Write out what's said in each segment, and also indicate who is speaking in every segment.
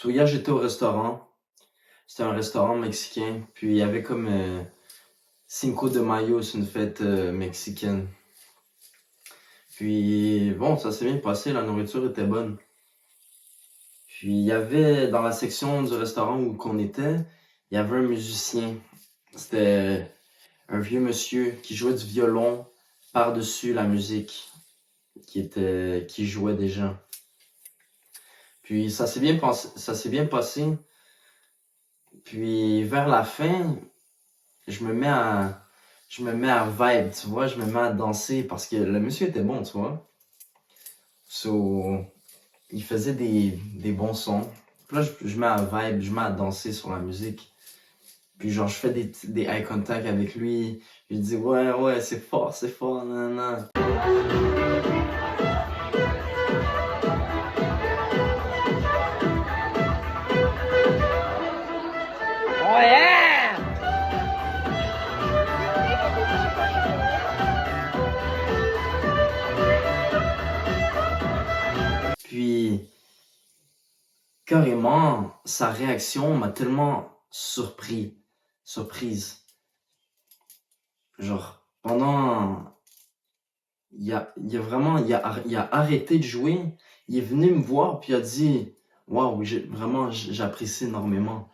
Speaker 1: Hier, j'étais au restaurant. C'était un restaurant mexicain. Puis il y avait comme Cinco de Mayo, c'est une fête mexicaine. Puis bon, ça s'est bien passé, la nourriture était bonne. Puis il y avait dans la section du restaurant où qu'on était, il y avait un musicien. C'était un vieux monsieur qui jouait du violon par-dessus la musique qui jouait déjà. Puis ça s'est bien passé. Puis vers la fin, je me mets à, je me mets à vibe, tu vois, je me mets à danser parce que le monsieur était bon, tu vois. So, il faisait des bons sons. Puis là, je mets à vibe, je mets à danser sur la musique. Puis genre, je fais des eye contact avec lui. Je lui dis, ouais, ouais, c'est fort, nan.
Speaker 2: Oh yeah!
Speaker 1: Puis, carrément, sa réaction m'a tellement surprise. Genre, il a vraiment, il a arrêté de jouer. Il est venu me voir puis il a dit, waouh, vraiment, j'apprécie énormément.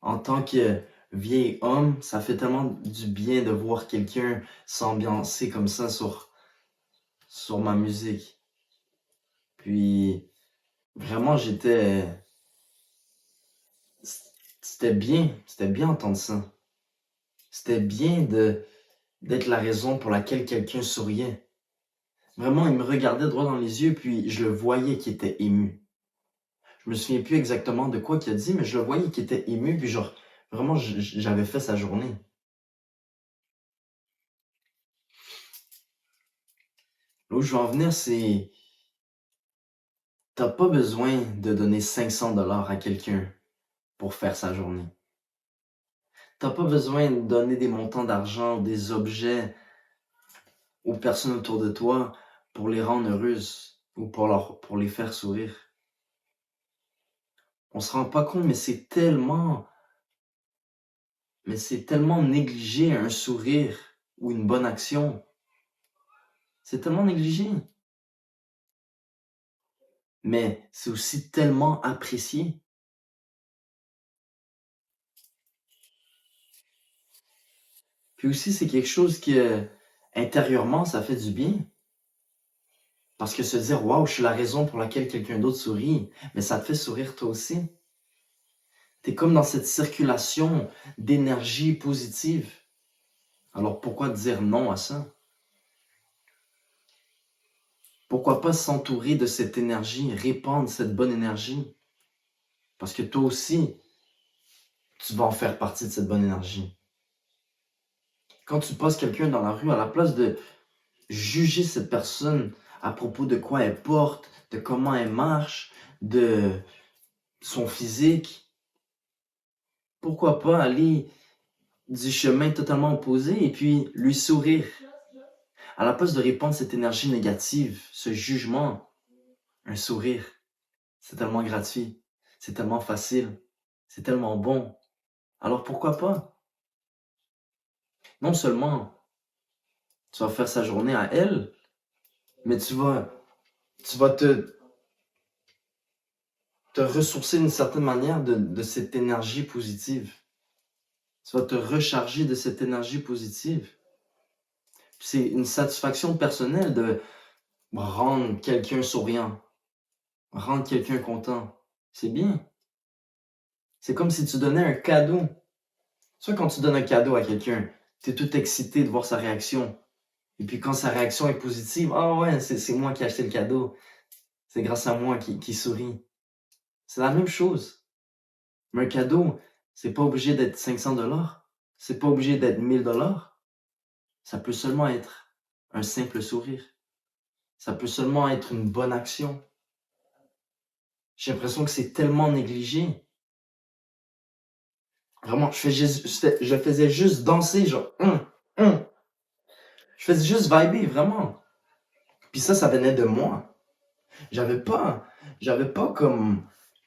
Speaker 1: En tant que vieil homme, ça fait tellement du bien de voir quelqu'un s'ambiancer comme ça sur ma musique. Puis, vraiment, c'était bien entendre ça. C'était bien d'être la raison pour laquelle quelqu'un souriait. Vraiment, il me regardait droit dans les yeux, puis je le voyais qu'il était ému. Je me souviens plus exactement de quoi qu'il a dit, mais je le voyais qu'il était ému, puis genre, vraiment, j'avais fait sa journée. Là où je veux en venir, c'est, t'as pas besoin de donner 500 $ à quelqu'un pour faire sa journée. T'as pas besoin de donner des montants d'argent ou des objets aux personnes autour de toi pour les rendre heureuses ou pour les faire sourire. On se rend pas compte, mais c'est tellement négligé un sourire ou une bonne action. C'est tellement négligé. Mais c'est aussi tellement apprécié. Puis aussi, c'est quelque chose que, intérieurement, ça fait du bien. Parce que se dire, waouh, je suis la raison pour laquelle quelqu'un d'autre sourit, mais ça te fait sourire toi aussi. T'es comme dans cette circulation d'énergie positive. Alors pourquoi dire non à ça? Pourquoi pas s'entourer de cette énergie, répandre cette bonne énergie? Parce que toi aussi, tu vas en faire partie de cette bonne énergie. Quand tu passes quelqu'un dans la rue, à la place de juger cette personne à propos de quoi elle porte, de comment elle marche, de son physique, pourquoi pas aller du chemin totalement opposé et puis lui sourire. À la place de répandre cette énergie négative, ce jugement, un sourire, c'est tellement gratuit, c'est tellement facile, c'est tellement bon. Alors pourquoi pas? Non seulement tu vas faire sa journée à elle, mais tu vas te ressourcer d'une certaine manière de cette énergie positive. Tu vas te recharger de cette énergie positive. C'est une satisfaction personnelle de rendre quelqu'un souriant, rendre quelqu'un content. C'est bien. C'est comme si tu donnais un cadeau. Tu vois, quand tu donnes un cadeau à quelqu'un, tu es tout excité de voir sa réaction. Et puis quand sa réaction est positive, ah ouais, c'est moi qui ai acheté le cadeau. C'est grâce à moi qui sourit. C'est la même chose. Mais un cadeau, c'est pas obligé d'être 500 $. C'est pas obligé d'être 1000 $. Ça peut seulement être un simple sourire. Ça peut seulement être une bonne action. J'ai l'impression que c'est tellement négligé. Vraiment, je faisais juste danser, genre, je faisais juste vibrer, vraiment. Puis ça venait de moi. J'avais pas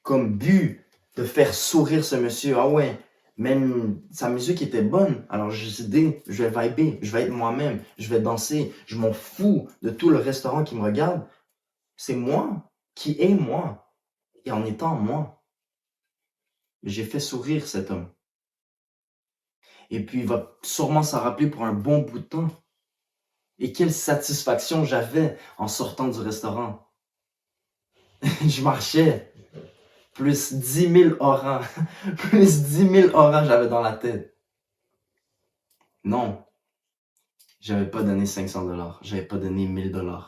Speaker 1: comme but de faire sourire ce monsieur. Ah ouais, même sa musique était bonne. Alors j'ai décidé, je vais vibrer, je vais être moi-même, je vais danser. Je m'en fous de tout le restaurant qui me regarde. C'est moi qui est moi. Et en étant moi, j'ai fait sourire cet homme. Et puis il va sûrement s'en rappeler pour un bon bout de temps. Et quelle satisfaction j'avais en sortant du restaurant. Je marchais, plus 10 000 orans, plus 10 000 orans j'avais dans la tête. Non, j'avais pas donné 500 $, j'avais pas donné 1000 $.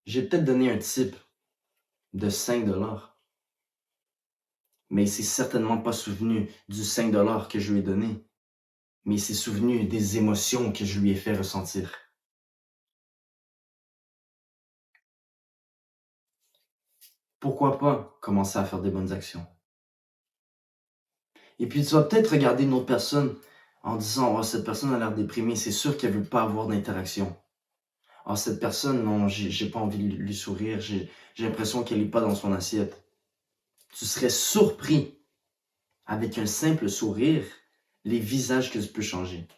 Speaker 1: J'ai peut-être donné un tip de 5 $, mais il s'est certainement pas souvenu du 5 $ que je lui ai donné, mais il s'est souvenu des émotions que je lui ai fait ressentir. Pourquoi pas commencer à faire des bonnes actions? Et puis tu vas peut-être regarder une autre personne en disant, oh, cette personne a l'air déprimée, c'est sûr qu'elle veut pas avoir d'interaction. Oh, cette personne, non, j'ai pas envie de lui sourire, j'ai l'impression qu'elle est pas dans son assiette. Tu serais surpris, avec un simple sourire, les visages que tu peux changer.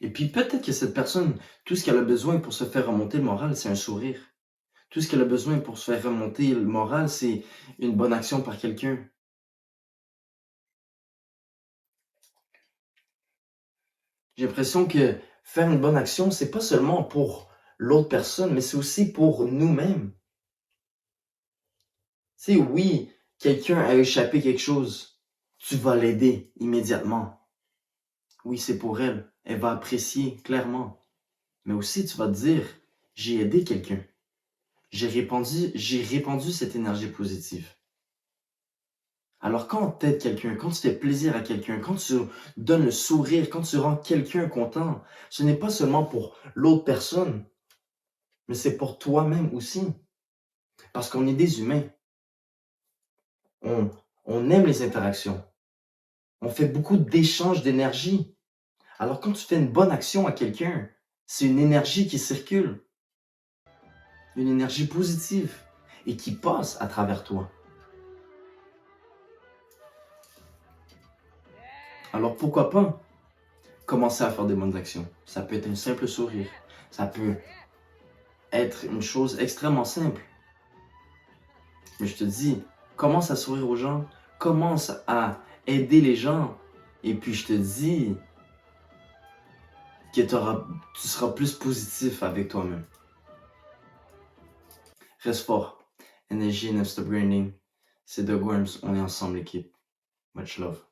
Speaker 1: Et puis peut-être que cette personne, tout ce qu'elle a besoin pour se faire remonter le moral, c'est un sourire. Tout ce qu'elle a besoin pour se faire remonter le moral, c'est une bonne action par quelqu'un. J'ai l'impression que faire une bonne action, c'est pas seulement pour l'autre personne, mais c'est aussi pour nous-mêmes. Tu sais, oui, quelqu'un a échappé quelque chose, tu vas l'aider immédiatement. Oui, c'est pour elle. Elle va apprécier clairement. Mais aussi, tu vas te dire, j'ai aidé quelqu'un. J'ai répandu cette énergie positive. Alors quand tu aides quelqu'un, quand tu fais plaisir à quelqu'un, quand tu donnes le sourire, quand tu rends quelqu'un content, ce n'est pas seulement pour l'autre personne, mais c'est pour toi-même aussi. Parce qu'on est des humains. On, on aime les interactions. On fait beaucoup d'échanges d'énergie. Alors quand tu fais une bonne action à quelqu'un, c'est une énergie qui circule, une énergie positive et qui passe à travers toi. Alors pourquoi pas commencer à faire des bonnes actions? Ça peut être un simple sourire. Ça peut être une chose extrêmement simple. Mais je te dis, commence à sourire aux gens, commence à aider les gens. Et puis je te dis que tu seras plus positif avec toi-même. Reste fort. Energy Next Branding. C'est The Worms. On est ensemble, l'équipe. Much love.